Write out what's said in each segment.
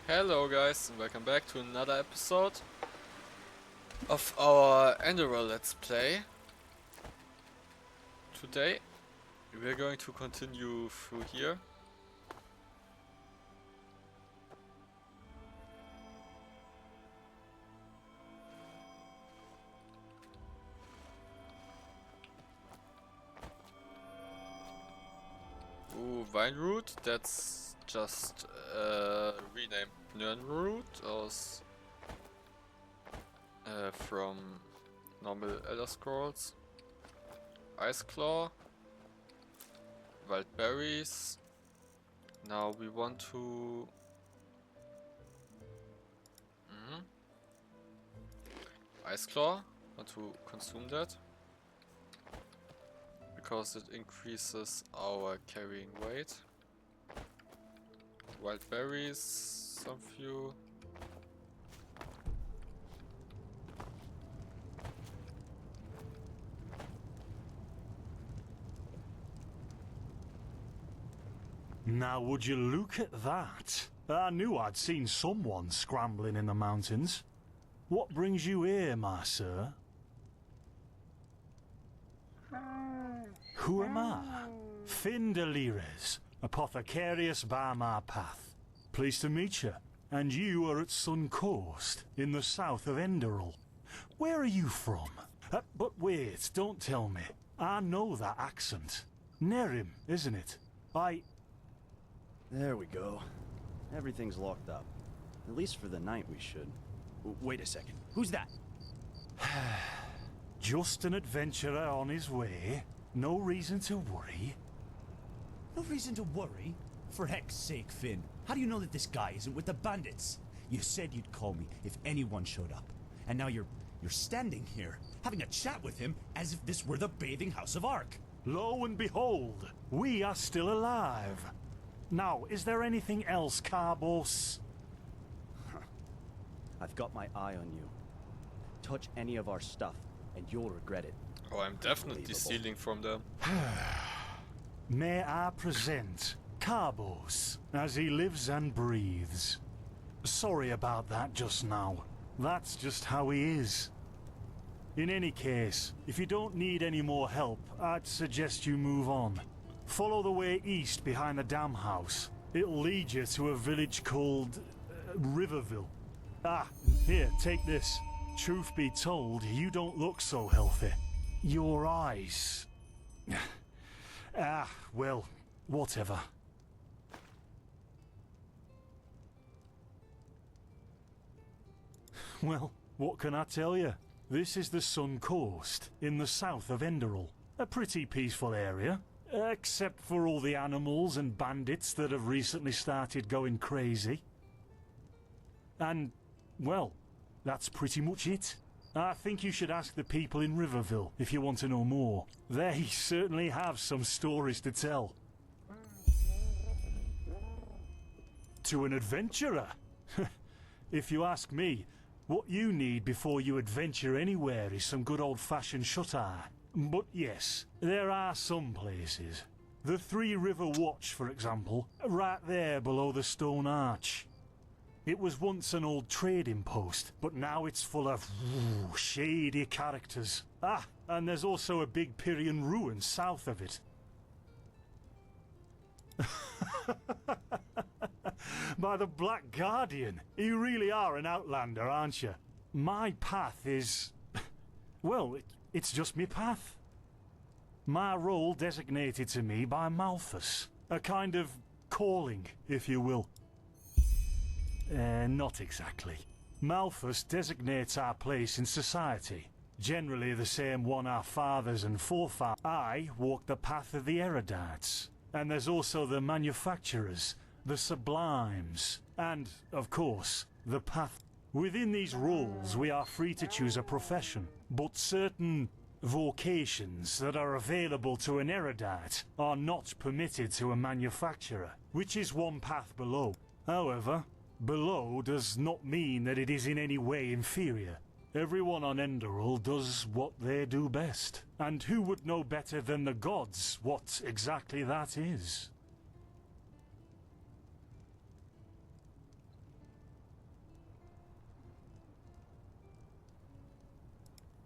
Hello guys, and welcome back to another episode of our Enderal Let's Play. Today we're going to continue through here. Ooh, Vine Root, that's just renamed Nern Root from normal Elder Scrolls. Ice Claw, Wild Berries. Now we want to... Ice Claw, want to consume that. Because it increases our carrying weight. Wild berries, some few. Now would you look at that? I knew I'd seen someone scrambling in the mountains. What brings you here, my sir? Who am I? Finn Delires, apothecarius by my path. Pleased to meet you. And you are at Sun Coast, in the south of Enderal. Where are you from? But wait, don't tell me. I know that accent. Nerim, isn't it? There we go. Everything's locked up. At least for the night we should. Wait a second. Who's that? Just an adventurer on his way. No reason to worry. No reason to worry? For heck's sake, Finn. How do you know that this guy isn't with the bandits? You said you'd call me if anyone showed up. And now you're standing here, having a chat with him as if this were the bathing house of Ark. Lo and behold, we are still alive. Now, is there anything else, Carbos? I've got my eye on you. Touch any of our stuff, and you'll regret it. Oh, I'm definitely stealing from them. May I present Carbos, as he lives and breathes. Sorry about that just now. That's just how he is. In any case, if you don't need any more help, I'd suggest you move on. Follow the way east behind the dam house. It'll lead you to a village called Riverville. Ah, here, take this. Truth be told, you don't look so healthy. Your eyes... well, whatever. Well, what can I tell you? This is the Sun Coast, in the south of Enderal. A pretty peaceful area, except for all the animals and bandits that have recently started going crazy. And, well, that's pretty much it. I think you should ask the people in Riverville if you want to know more. They certainly have some stories to tell. To an adventurer? If you ask me, what you need before you adventure anywhere is some good old-fashioned shut-eye. But yes, there are some places. The Three River Watch, for example, right there below the stone arch. It was once an old trading post, but now it's full of shady characters. Ah, and there's also a big Pyrian ruin south of it. By the Black Guardian, you really are an outlander, aren't you? My path is... well, it's just me path. My role designated to me by Malthus. A kind of calling, if you will. Not exactly. Malthus designates our place in society. Generally the same one our fathers and forefathers. I walk the path of the erudites. And there's also the manufacturers, the sublimes, and, of course, the path. Within these roles we are free to choose a profession, but certain vocations that are available to an erudite are not permitted to a manufacturer, which is one path below. However, below does not mean that it is in any way inferior. Everyone on Enderal does what they do best. And who would know better than the gods what exactly that is?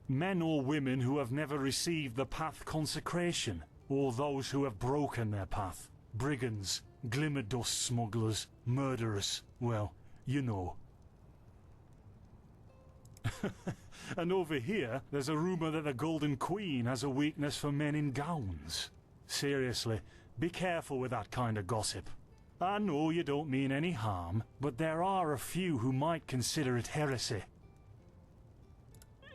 Men or women who have never received the path consecration, or those who have broken their path. Brigands, glimmer dust smugglers, murderers, well, you know. And over here, there's a rumour that the Golden Queen has a weakness for men in gowns. Seriously, be careful with that kind of gossip. I know you don't mean any harm, but there are a few who might consider it heresy.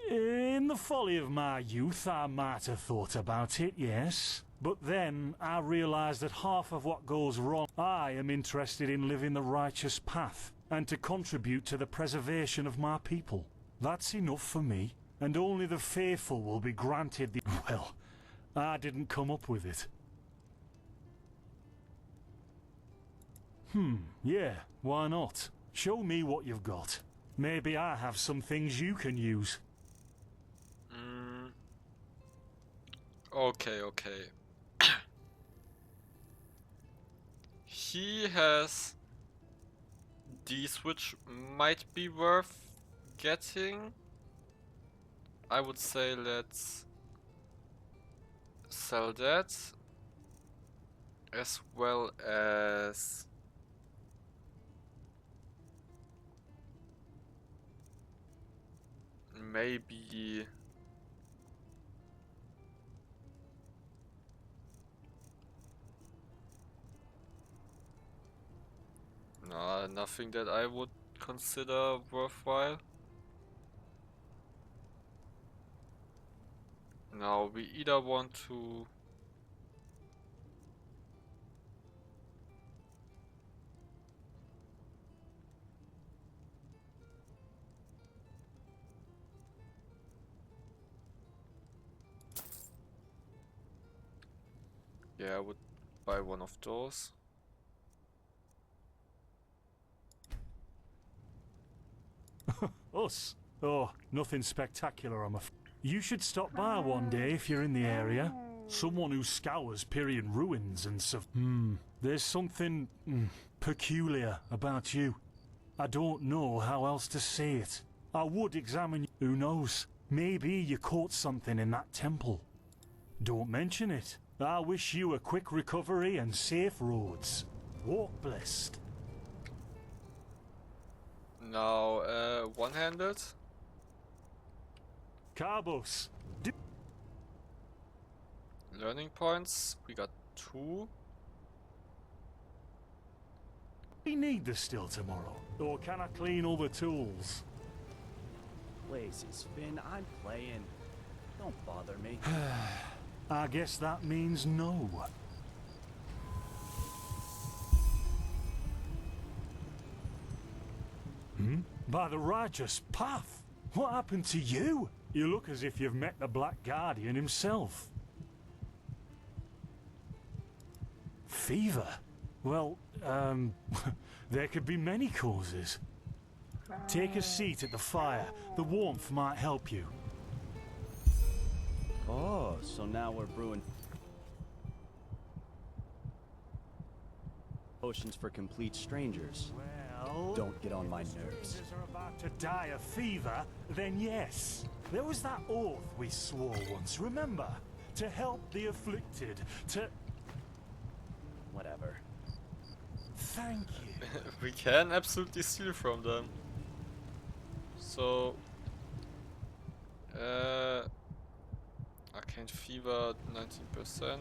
In the folly of my youth, I might have thought about it, yes. But then I realised that half of what goes wrong, I am interested in living the righteous path, and to contribute to the preservation of my people. That's enough for me, and only the faithful will be granted the... Well, I didn't come up with it. Yeah, why not? Show me what you've got. Maybe I have some things you can use. Okay, okay. He has these which might be worth getting. I would say let's sell that, as well as maybe no, nothing that I would consider worthwhile. Now we either want to I would buy one of those. Us? Oh, nothing spectacular, I'm afraid. You should stop by one day if you're in the area. Someone who scours Pyrian ruins and stuff. There's something peculiar about you. I don't know how else to say it. I would examine you. Who knows? Maybe you caught something in that temple. Don't mention it. I wish you a quick recovery and safe roads. Walk blessed. Now, one-handed. Carbos. Learning points. We got 2. We need the still tomorrow. Or can I clean all the tools? Places, Finn, I'm playing. Don't bother me. I guess that means no. By the righteous path? What happened to you? You look as if you've met the Black Guardian himself. Fever? Well, there could be many causes. Take a seat at the fire. The warmth might help you. Oh, so now we're brewing potions for complete strangers. Well, Don't get on my if nerves. strangers are about to die of fever, then yes. There was that oath we swore once, remember? To help the afflicted, to... Whatever. Thank you. We can absolutely steal from them. So, Arcane Fever 19%.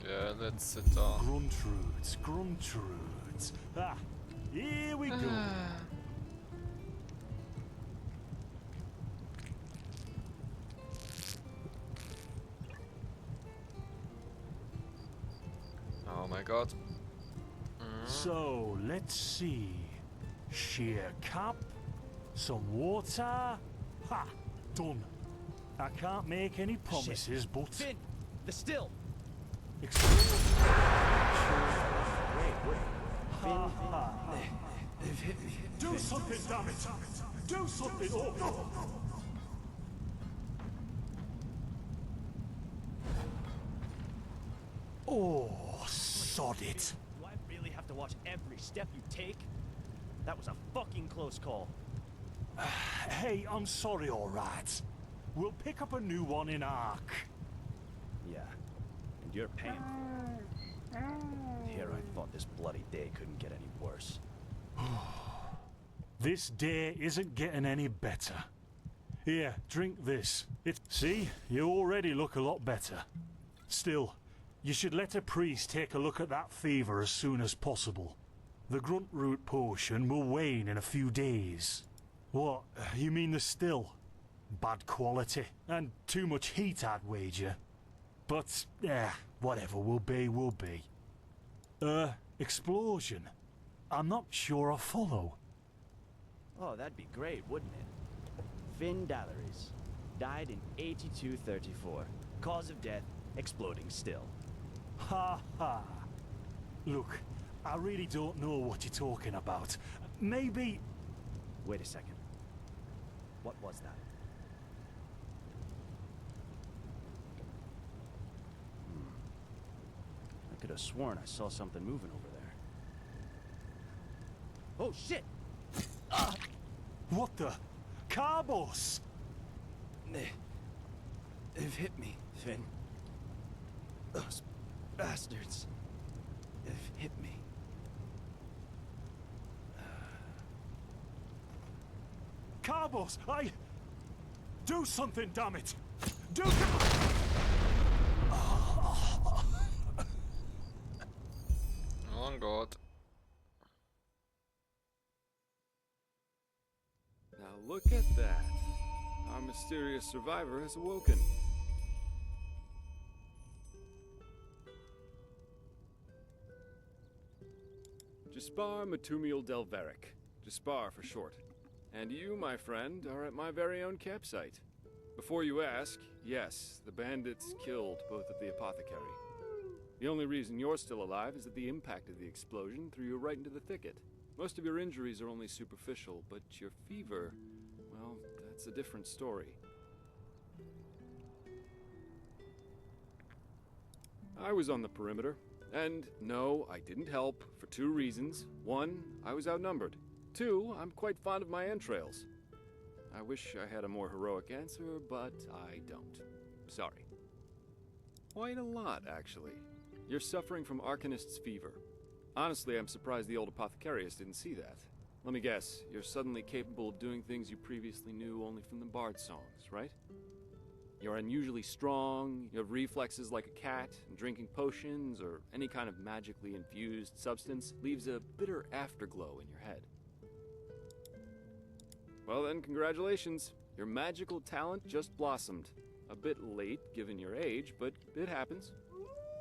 Yeah, let's sit down. Gruntrudes, Gruntrudes. Ah, here we go. Oh my god. So, let's see. Sheer cap, some water. Ha! Done. I can't make any promises, but... Finn! The still! Explode. Wait. Ha, ha, ha. Do something, damn it! Do something! Oh, no! Oh, sod it. Do I really have to watch every step you take? That was a fucking close call. Hey, I'm sorry, alright. We'll pick up a new one in Ark. Yeah, and you're paying for it. Here I thought this bloody day couldn't get any worse. This day isn't getting any better. Here, drink this. See, you already look a lot better. Still, you should let a priest take a look at that fever as soon as possible. The grunt root potion will wane in a few days. What, you mean the still? Bad quality, and too much heat, I'd wager. But, whatever will be, will be. Explosion? I'm not sure I follow. Oh, that'd be great, wouldn't it? Finn Dalleries. Died in 8234. Cause of death, exploding still. Ha ha. Look, I really don't know what you're talking about. Maybe... Wait a second. What was that? I could have sworn I saw something moving over there. Oh, shit! What the? Carbos! They've hit me, Finn. Those bastards. They've hit me. Carbos, do something, damn it! Do... Oh God. Now look at that. Our mysterious survivor has awoken. Jaspar Matumiel Delveric. Jaspar for short. And you, my friend, are at my very own campsite. Before you ask, yes, the bandits killed both of the apothecary. The only reason you're still alive is that the impact of the explosion threw you right into the thicket. Most of your injuries are only superficial, but your fever, well, that's a different story. I was on the perimeter, and no, I didn't help for two reasons. One, I was outnumbered. Two, I'm quite fond of my entrails. I wish I had a more heroic answer, but I don't. Sorry. Quite a lot, actually. You're suffering from Arcanist's fever. Honestly, I'm surprised the old apothecarius didn't see that. Let me guess, you're suddenly capable of doing things you previously knew only from the bard songs, right? You're unusually strong, you have reflexes like a cat, and drinking potions or any kind of magically infused substance leaves a bitter afterglow in your head. Well then, congratulations. Your magical talent just blossomed. A bit late, given your age, but it happens.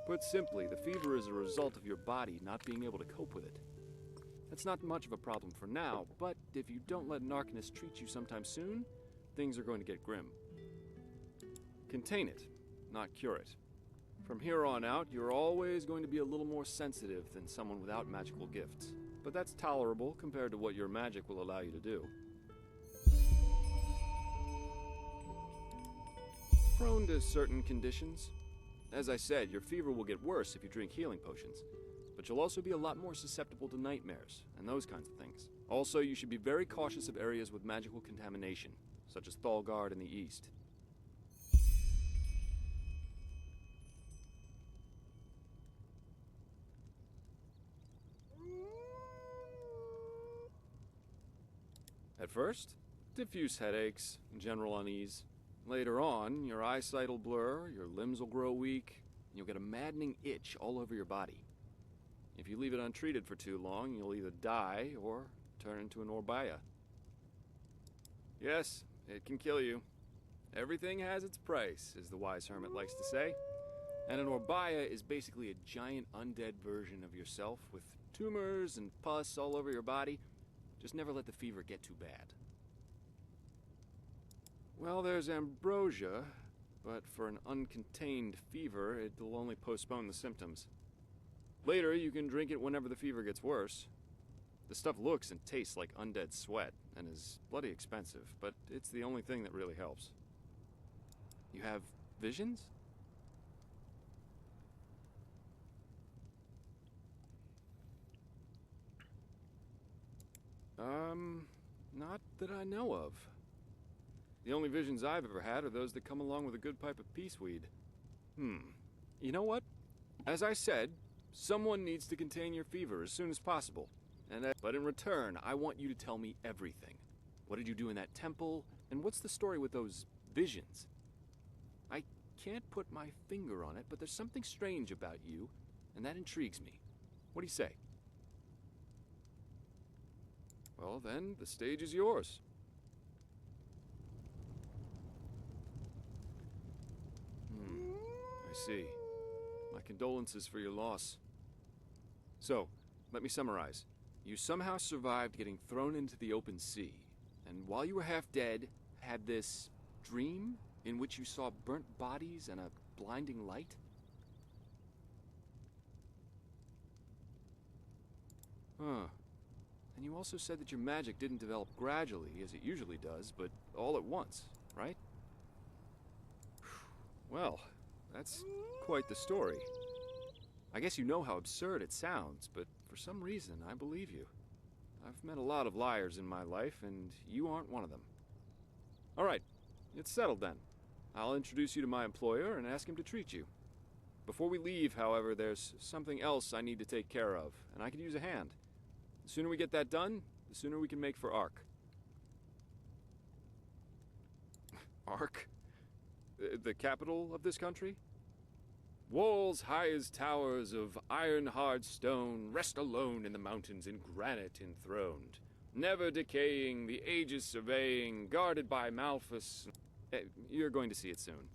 Put simply, the fever is a result of your body not being able to cope with it. That's not much of a problem for now, but if you don't let an Arcanist treat you sometime soon, things are going to get grim. Contain it, not cure it. From here on out, you're always going to be a little more sensitive than someone without magical gifts. But that's tolerable compared to what your magic will allow you to do. Prone to certain conditions. As I said, your fever will get worse if you drink healing potions, but you'll also be a lot more susceptible to nightmares and those kinds of things. Also, you should be very cautious of areas with magical contamination, such as Thalgard in the east. At first, diffuse headaches, general unease. Later on, your eyesight will blur, your limbs will grow weak, and you'll get a maddening itch all over your body. If you leave it untreated for too long, you'll either die or turn into an Orbaya. Yes, it can kill you. Everything has its price, as the wise hermit likes to say. And an Orbaya is basically a giant undead version of yourself with tumors and pus all over your body. Just never let the fever get too bad. Well, there's ambrosia, but for an uncontained fever, it'll only postpone the symptoms. Later, you can drink it whenever the fever gets worse. The stuff looks and tastes like undead sweat, and is bloody expensive, but it's the only thing that really helps. You have visions? Not that I know of. The only visions I've ever had are those that come along with a good pipe of peaceweed. You know what? As I said, someone needs to contain your fever as soon as possible. But in return, I want you to tell me everything. What did you do in that temple? And what's the story with those visions? I can't put my finger on it, but there's something strange about you, and that intrigues me. What do you say? Well then, the stage is yours. I see. My condolences for your loss. So, let me summarize. You somehow survived getting thrown into the open sea, and while you were half dead, had this dream in which you saw burnt bodies and a blinding light? Huh. And you also said that your magic didn't develop gradually, as it usually does, but all at once, right? Well, that's quite the story. I guess you know how absurd it sounds, but for some reason, I believe you. I've met a lot of liars in my life, and you aren't one of them. All right, it's settled then. I'll introduce you to my employer and ask him to treat you. Before we leave, however, there's something else I need to take care of, and I could use a hand. The sooner we get that done, the sooner we can make for Ark. Ark? The capital of this country? Walls high as towers of iron-hard stone rest alone in the mountains in granite enthroned, never decaying, the ages surveying, guarded by Malphus. You're going to see it soon.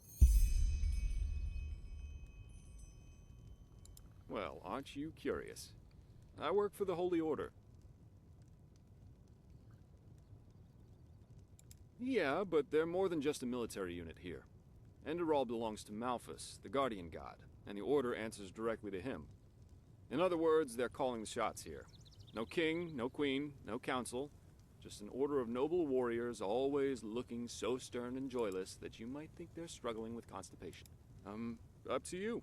Well, aren't you curious? I work for the Holy Order. Yeah, but they're more than just a military unit here. Enderal belongs to Malphus, the guardian god, and the Order answers directly to him. In other words, they're calling the shots here. No king, no queen, no council, just an order of noble warriors always looking so stern and joyless that you might think they're struggling with constipation. Up to you.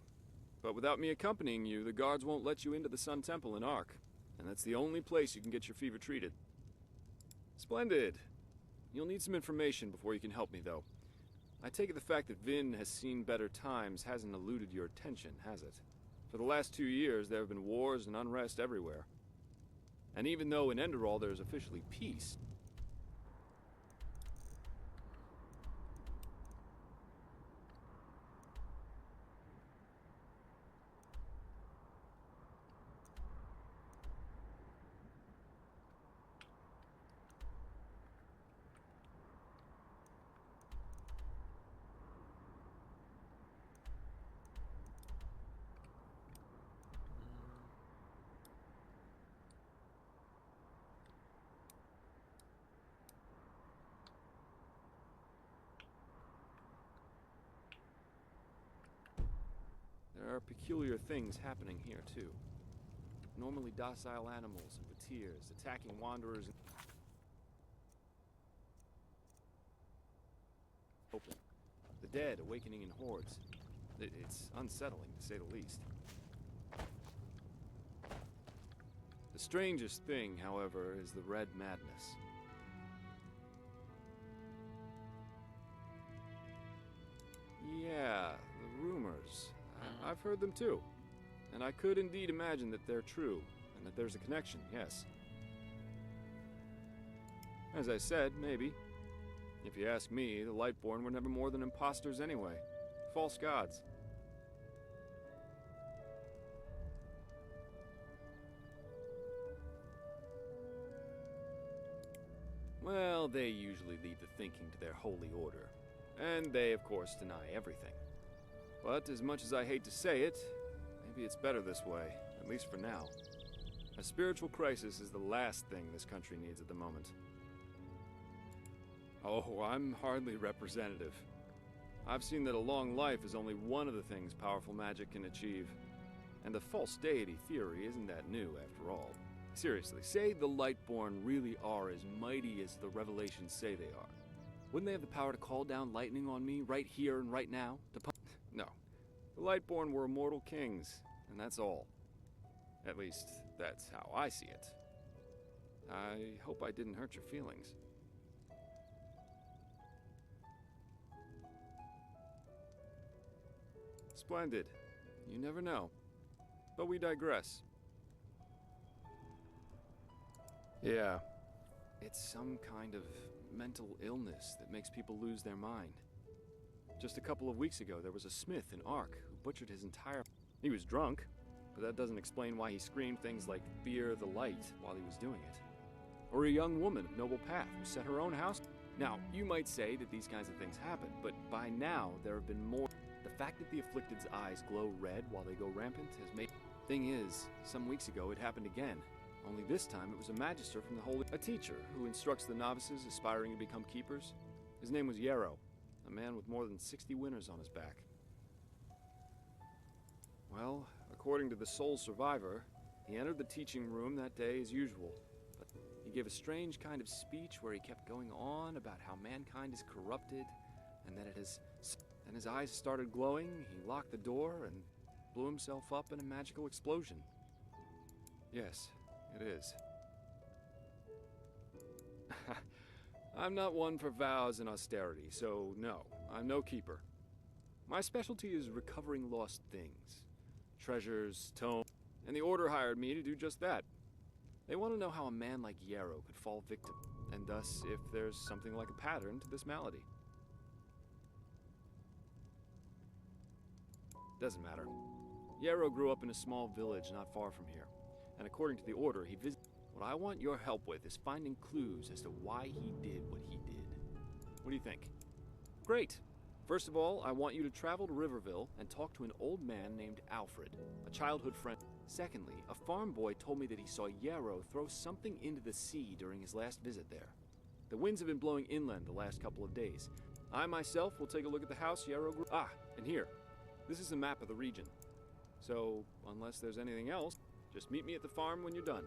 But without me accompanying you, the guards won't let you into the Sun Temple in Ark, and that's the only place you can get your fever treated. Splendid. You'll need some information before you can help me, though. I take it the fact that Vin has seen better times hasn't eluded your attention, has it? For the last 2 years, there have been wars and unrest everywhere. And even though in Enderal there is officially peace, there are peculiar things happening here, too. Normally docile animals and fateers attacking wanderers in open. The dead awakening in hordes. It's unsettling, to say the least. The strangest thing, however, is the Red Madness. Yeah, the rumors. I've heard them too. And I could indeed imagine that they're true, and that there's a connection, yes. As I said, maybe. If you ask me, the Lightborn were never more than imposters anyway. False gods. Well, they usually leave the thinking to their holy order. And they, of course, deny everything. But as much as I hate to say it, maybe it's better this way, at least for now. A spiritual crisis is the last thing this country needs at the moment. Oh, I'm hardly representative. I've seen that a long life is only one of the things powerful magic can achieve. And the false deity theory isn't that new, after all. Seriously, say the Lightborn really are as mighty as the revelations say they are. Wouldn't they have the power to call down lightning on me right here and right now? No. The Lightborn were immortal kings, and that's all. At least, that's how I see it. I hope I didn't hurt your feelings. Splendid. You never know. But we digress. Yeah. It's some kind of mental illness that makes people lose their mind. Just a couple of weeks ago, there was a smith in Ark who butchered his entire... He was drunk, but that doesn't explain why he screamed things like, "Fear the light," while he was doing it. Or a young woman of noble path who set her own house. Now, you might say that these kinds of things happen, but by now, there have been more... The fact that the afflicted's eyes glow red while they go rampant has made... Thing is, some weeks ago it happened again. Only this time it was a magister from the Holy... A teacher who instructs the novices aspiring to become keepers. His name was Yarrow, a man with more than 60 winners on his back. Well, according to the sole survivor, he entered the teaching room that day as usual. But he gave a strange kind of speech where he kept going on about how mankind is corrupted and that it has... Then his eyes started glowing, he locked the door and blew himself up in a magical explosion. Yes, it is. I'm not one for vows and austerity, so no, I'm no keeper. My specialty is recovering lost things. Treasures, tomes, and the Order hired me to do just that. They want to know how a man like Yarrow could fall victim, and thus if there's something like a pattern to this malady. Doesn't matter. Yarrow grew up in a small village not far from here, and according to the Order, he visited... What I want your help with is finding clues as to why he did what he did. What do you think? Great! First of all, I want you to travel to Riverville and talk to an old man named Alfred, a childhood friend. Secondly, a farm boy told me that he saw Yarrow throw something into the sea during his last visit there. The winds have been blowing inland the last couple of days. I myself will take a look at the house Yarrow grew... Ah, and here. This is a map of the region. So, unless there's anything else, just meet me at the farm when you're done.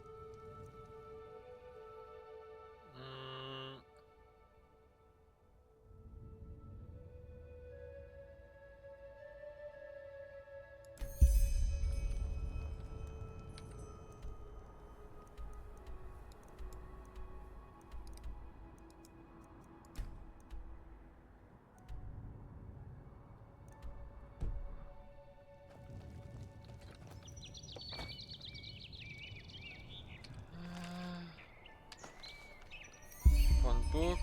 One book.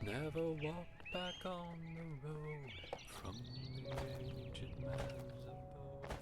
Never walk back on the road from the aged man's abode.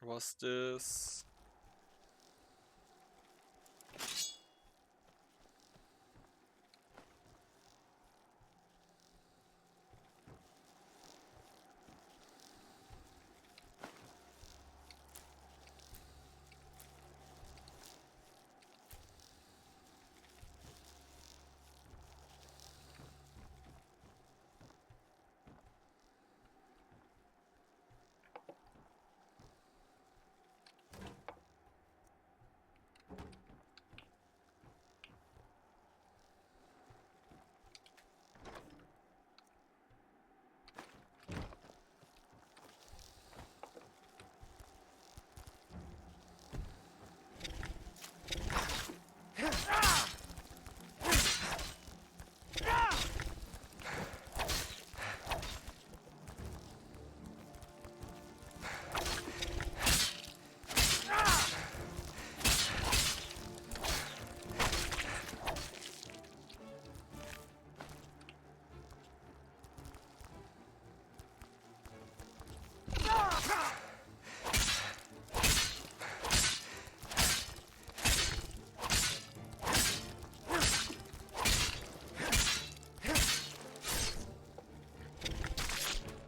What's this?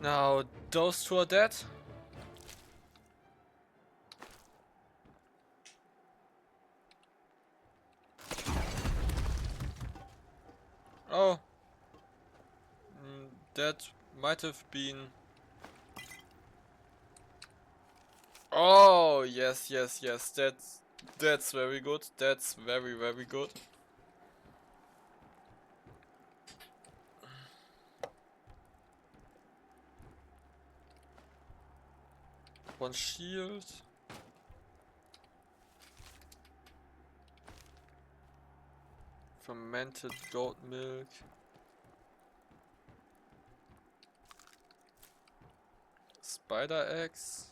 Now those two are dead. Oh. That might have been... Oh, yes, yes, yes. That's very good. That's very, very good. One shield. Fermented goat milk. Spider eggs.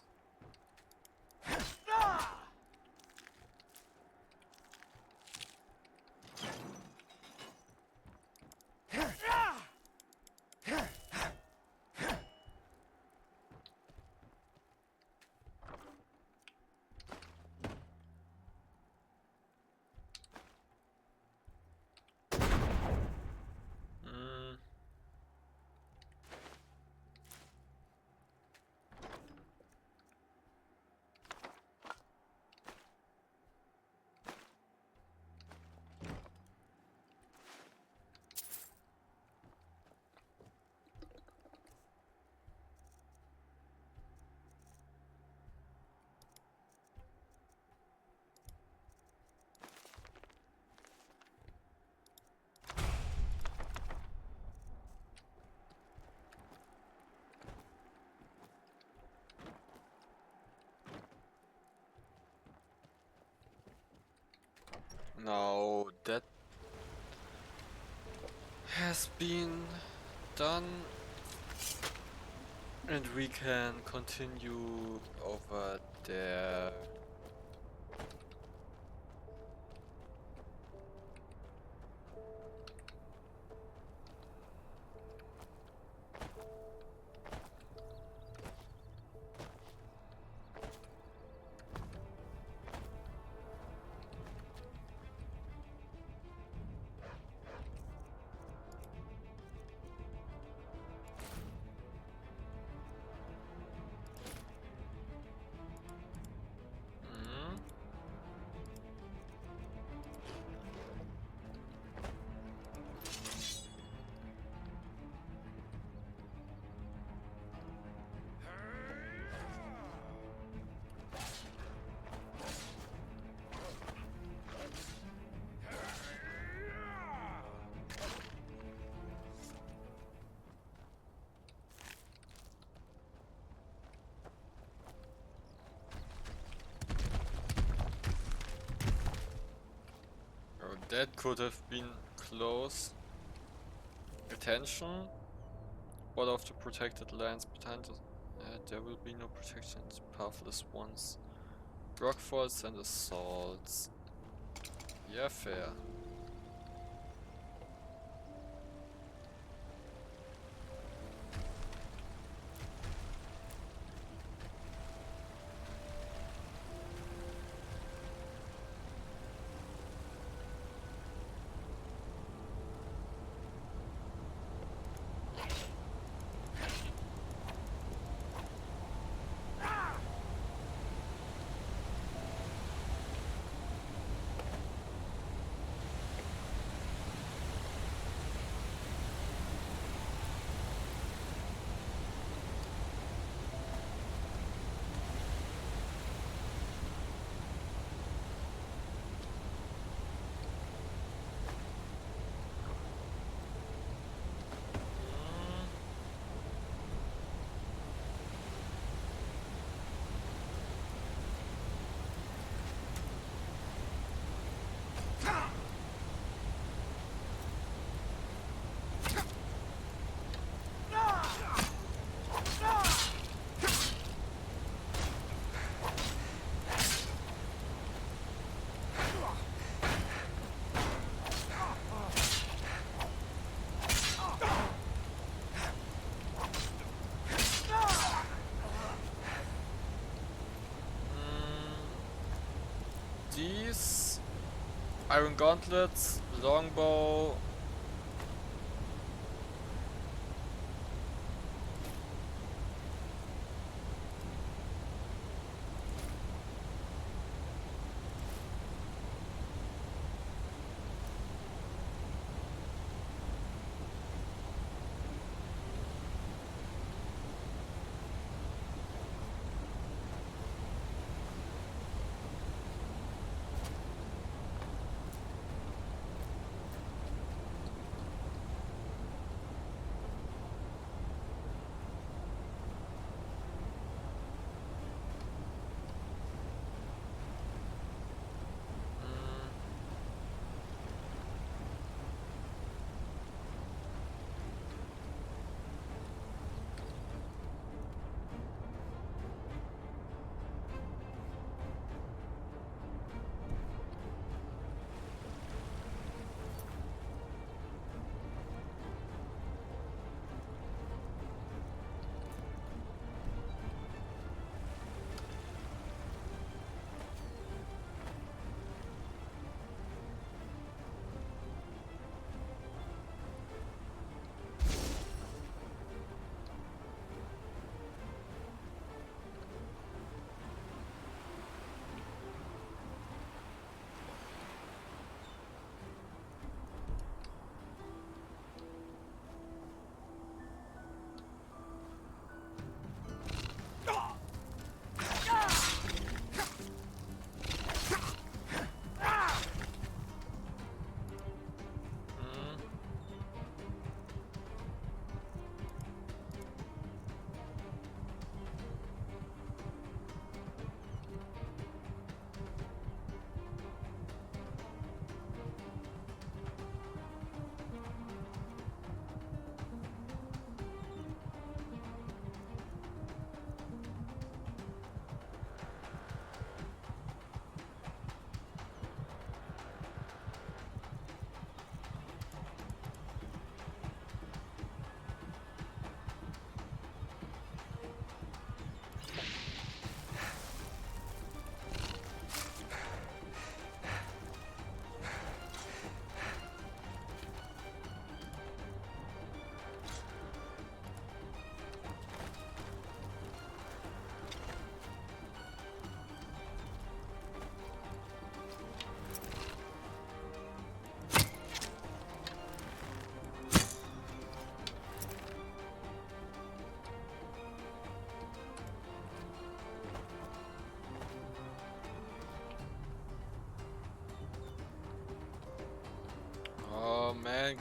Now that has been done, and we can continue over there. Oh, that could have been close. Attention. What of the protected lands behind us? There will be no protections, pathless ones. Rockfalls and assaults. Yeah, fair. These iron gauntlets, longbow.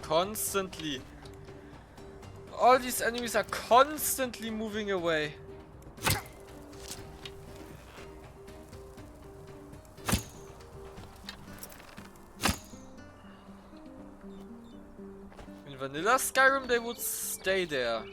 Constantly. All these enemies are constantly moving away. In vanilla Skyrim they would stay there.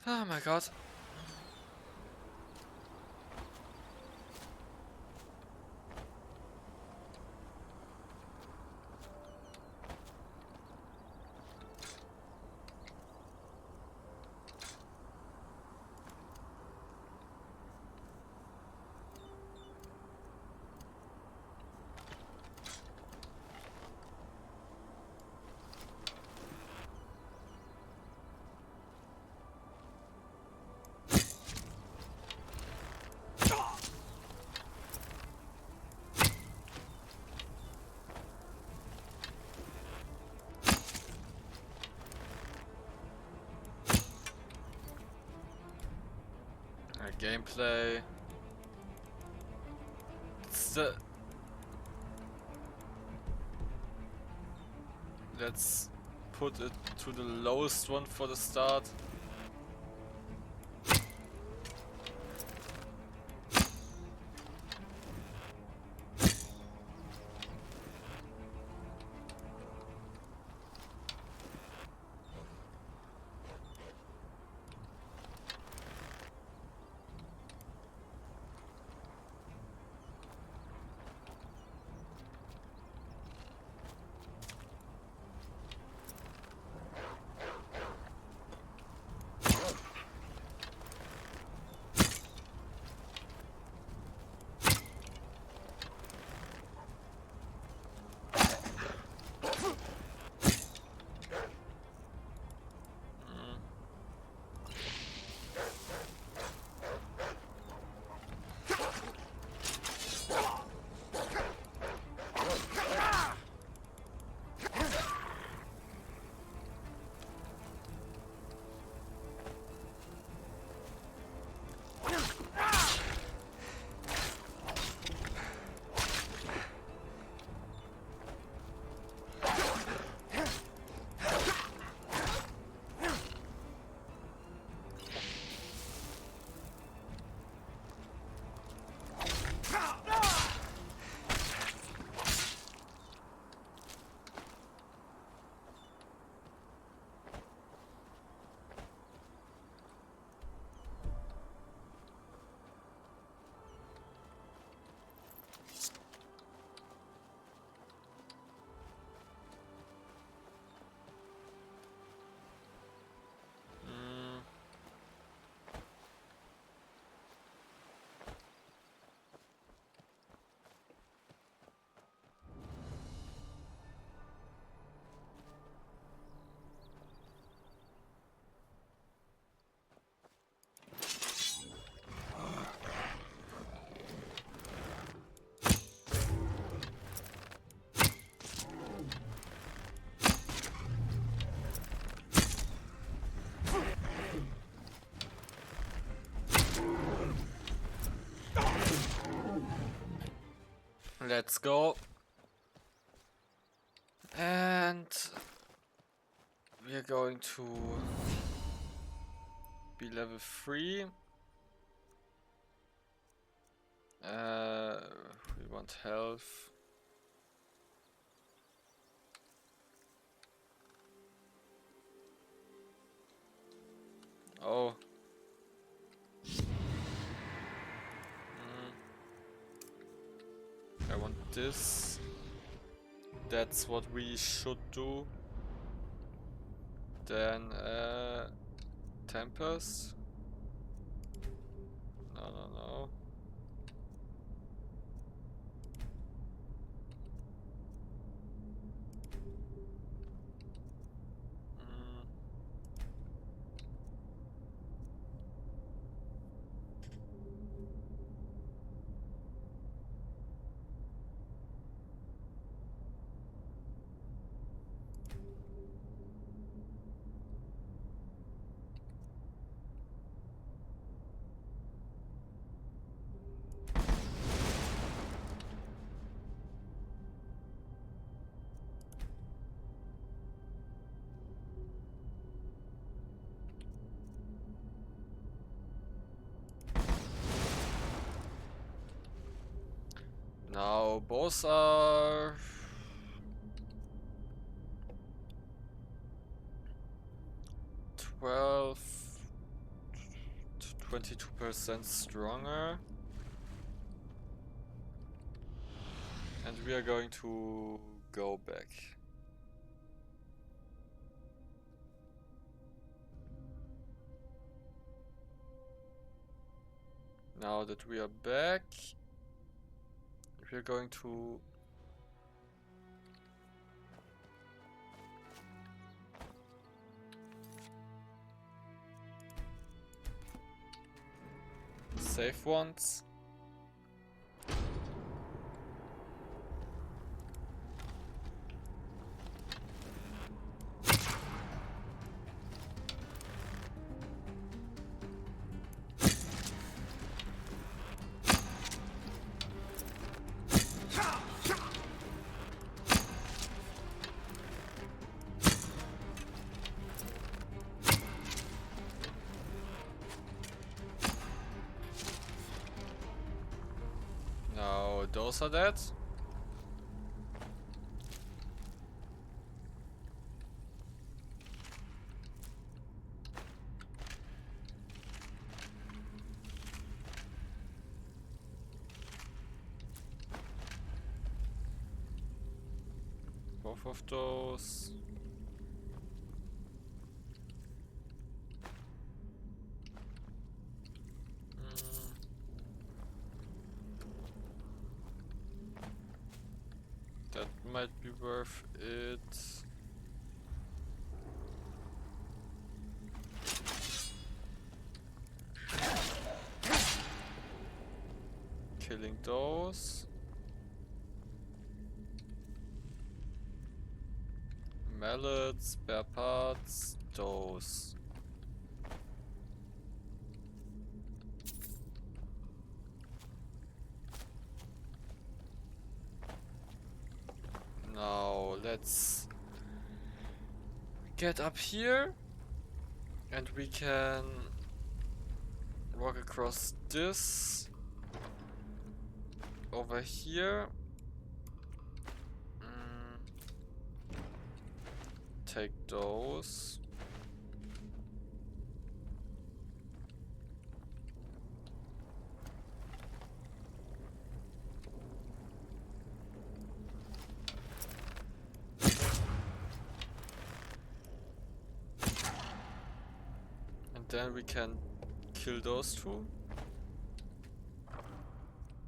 Oh my god. Gameplay. Let's put it to the lowest one for the start. Let's go. And we are going to be level 3. We want health. Oh. I want this. That's what we should do. Then Tempest. No. Now both are 12 to 22% stronger. And we are going to go back. Now that we are back, we are going to save once. Now those are dead. Both of those. That might be worth it. Killing those. Mallets, spare parts, those. Now let's get up here and we can walk across this over here. Take those. And then we can kill those two.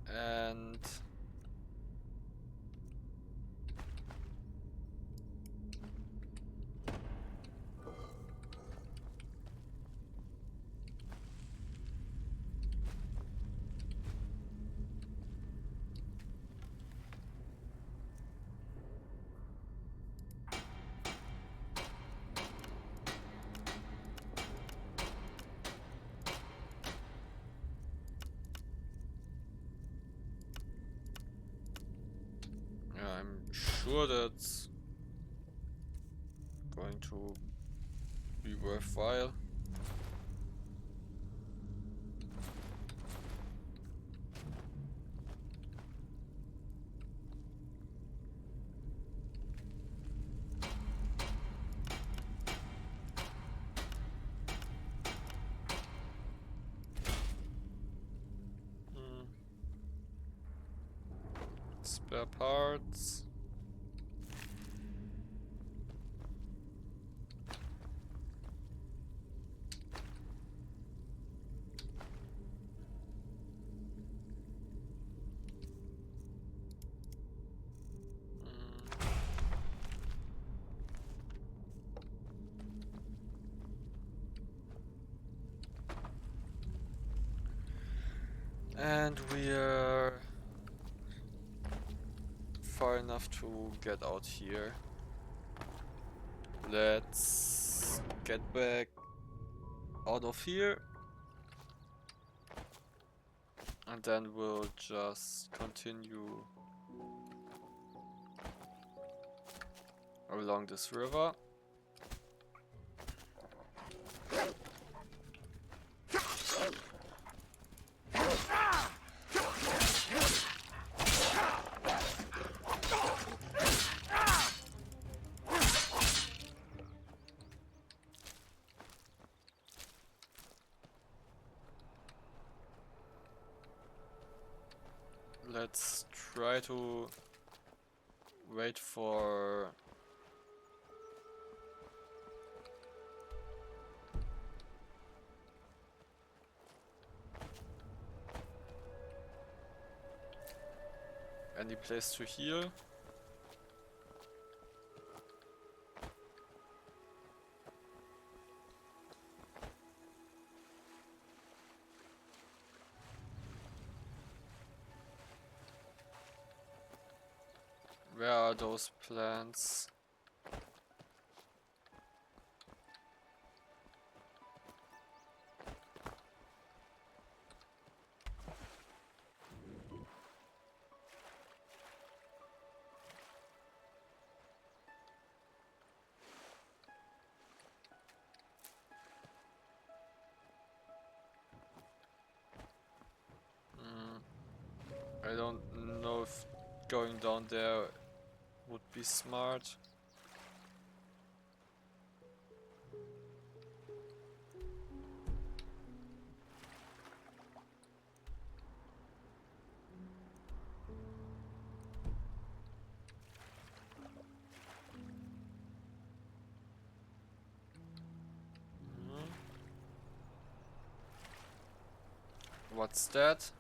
And sure that's going to be worthwhile. Spare parts. And we are far enough to get out here. Let's get back out of here. And then we'll just continue along this river. Let's try to wait for any place to heal. Where are those plants? I don't know if going down there would be smart. What's that?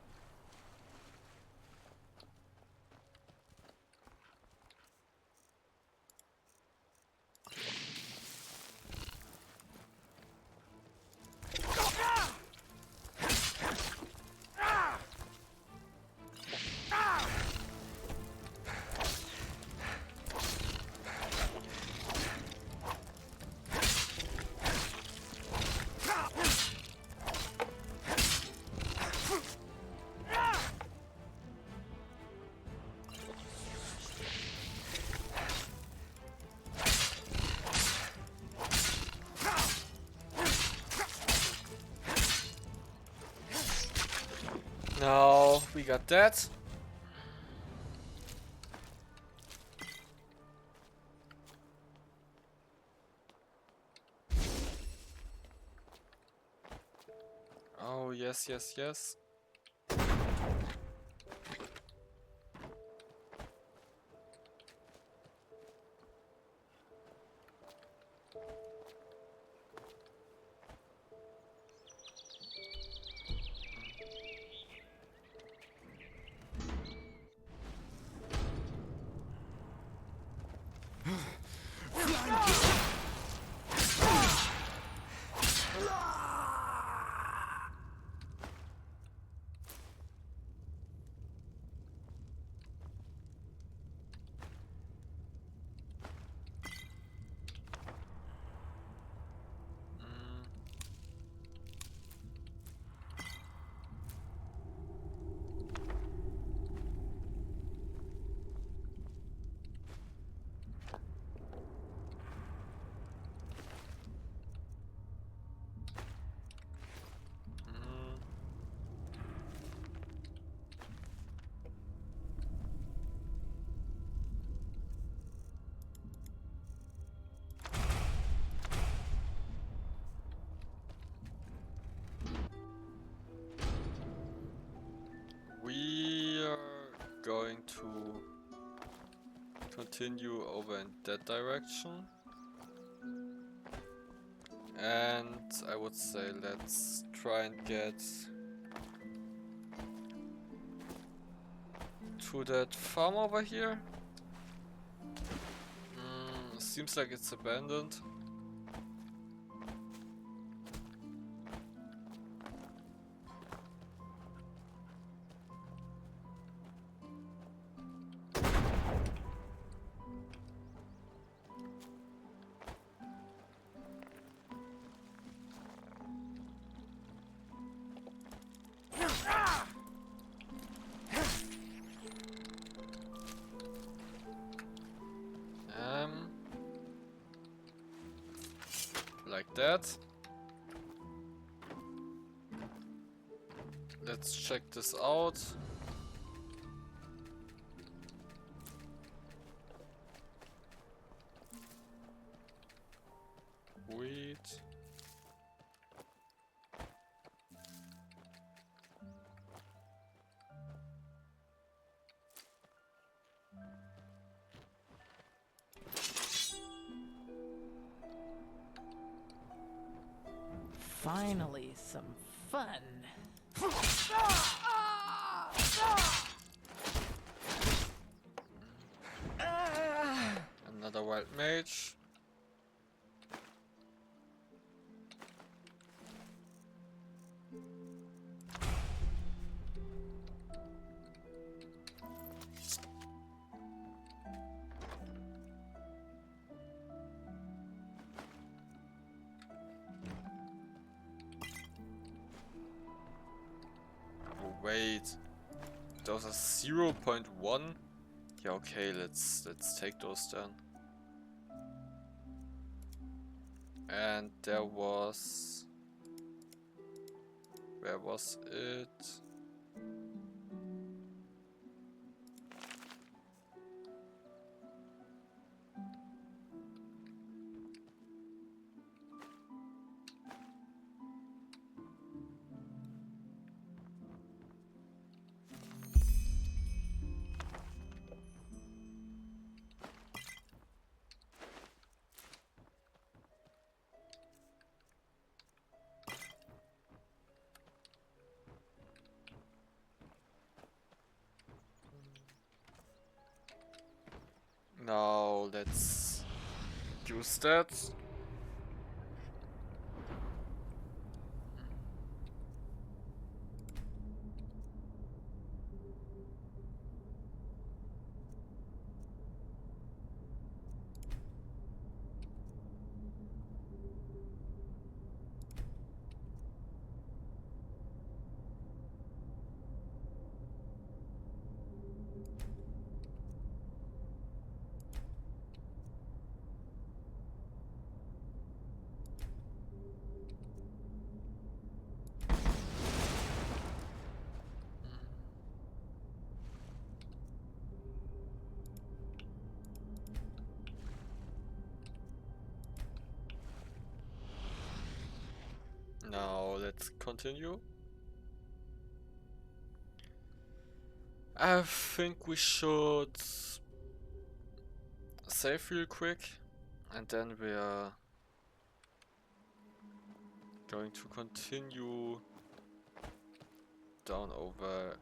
Now we got that. Oh, yes, yes, yes. going to continue over in that direction. And I would say let's try and get to that farm over here. Seems like it's abandoned. Like that. Let's check this out. Wheat. Finally, some fun. Another wild mage. Wait, those are 0.1? Yeah, okay, let's take those then. And there was... where was it? Now let's use that. Now let's continue. I think we should save real quick and then we are going to continue down over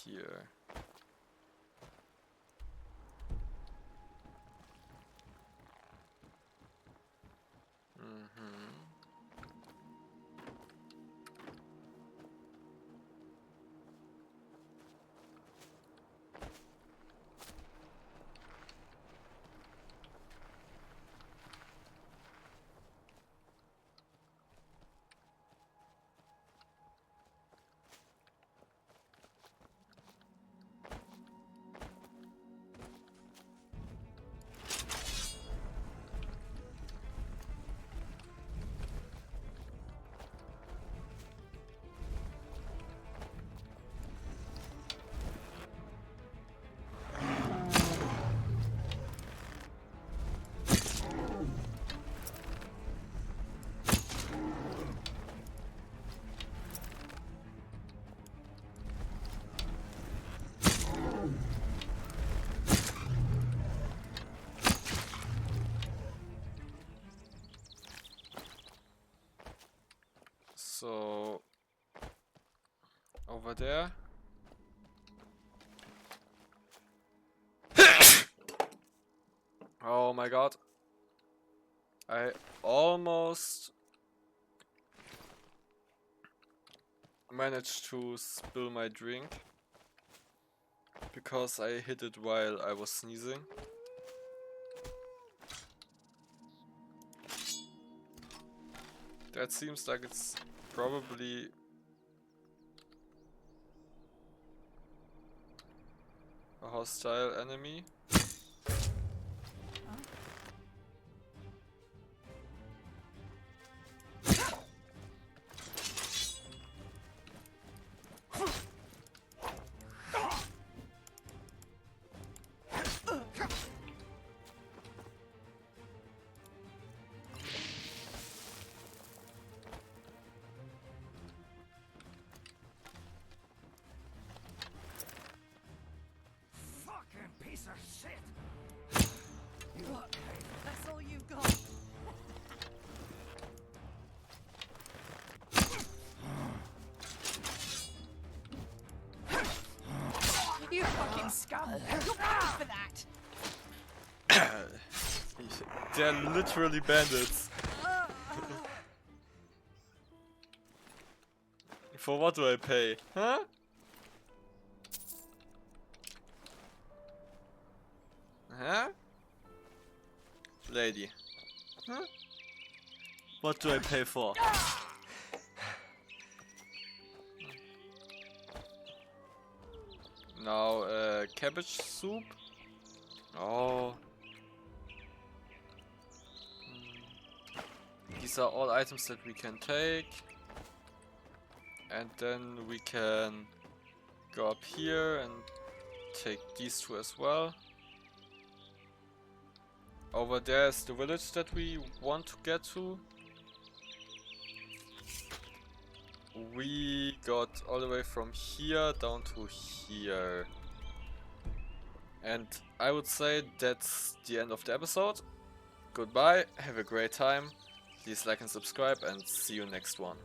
here. So over there. Oh my god. I almost managed to spill my drink because I hit it while I was sneezing. That seems like it's probably a hostile enemy. Fucking piece of shit! That's all you've got. You fucking scum! You're paid for that! They're literally bandits. For what do I pay? Huh? Huh? Lady. Huh? What do I pay for? Now, cabbage soup? Oh. These are all items that we can take. And then we can go up here and take these two as well. Over there is the village that we want to get to. We got all the way from here down to here. And I would say that's the end of the episode. Goodbye, have a great time. Please like and subscribe and see you next one.